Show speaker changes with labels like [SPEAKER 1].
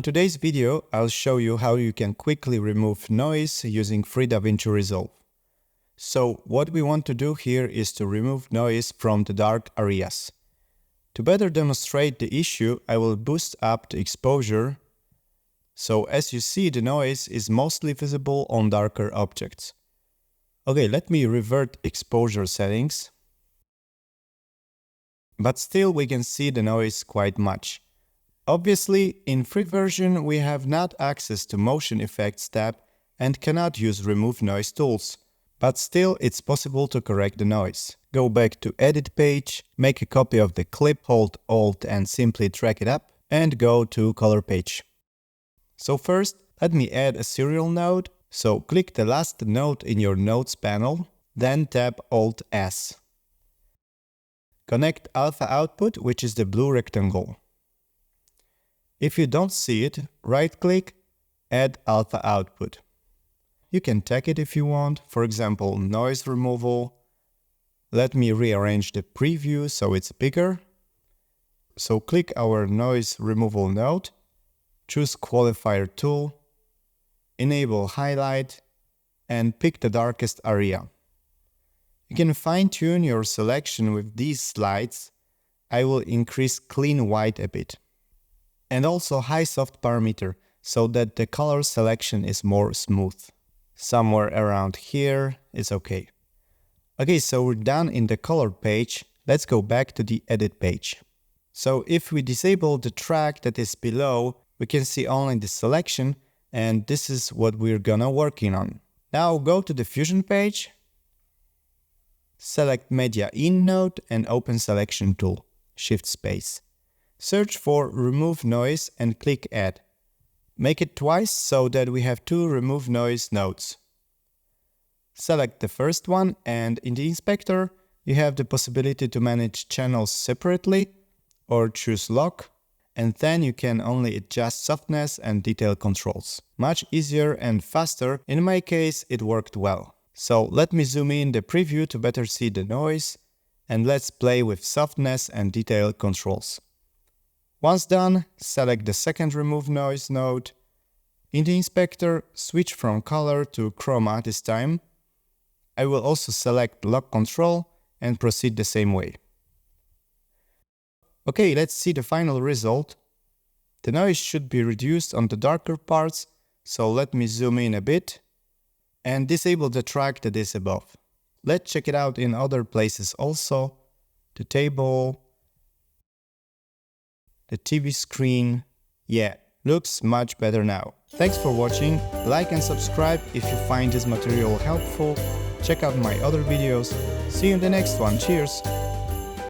[SPEAKER 1] In today's video, I'll show you how you can quickly remove noise using free Davinci Resolve. So what we want to do here is to remove noise from the dark areas. To better demonstrate the issue, I will boost up the exposure. So as you see, the noise is mostly visible on darker objects. Okay, let me revert exposure settings. But still we can see the noise quite much. Obviously, in free version we have not access to motion effects tab and cannot use remove noise tools. But still it's possible to correct the noise. Go back to edit page, make a copy of the clip, hold Alt and simply drag it up, and go to color page. So first, let me add a serial node. So click the last node in your nodes panel, then tap Alt S. Connect alpha output, which is the blue rectangle. If you don't see it, right click, add alpha output. You can tag it if you want, for example, noise removal. Let me rearrange the preview so it's bigger. So click our noise removal node, choose qualifier tool, enable highlight, and pick the darkest area. You can fine-tune your selection with these slides. I will increase clean white a bit. And also high soft parameter, so that the color selection is more smooth. Somewhere around here is okay. Okay, so we're done in the color page. Let's go back to the edit page. So if we disable the track that is below, we can see only the selection, and this is what we're gonna working on. Now go to the Fusion page, select Media In node and open Selection tool, Shift space. Search for Remove Noise and click Add. Make it twice so that we have two Remove Noise nodes. Select the first one, and in the inspector you have the possibility to manage channels separately or choose Lock, and then you can only adjust softness and detail controls. Much easier and faster. In my case it worked well. So let me zoom in the preview to better see the noise, and let's play with softness and detail controls. Once done, select the second Remove Noise node. In the inspector, switch from color to chroma this time. I will also select Lock control and proceed the same way. Okay, let's see the final result. The noise should be reduced on the darker parts, so let me zoom in a bit and disable the track that is above. Let's check it out in other places also. The table, the TV screen. Yeah, looks much better now. Thanks for watching. Like and subscribe if you find this material helpful. Check out my other videos. See you in the next one. Cheers!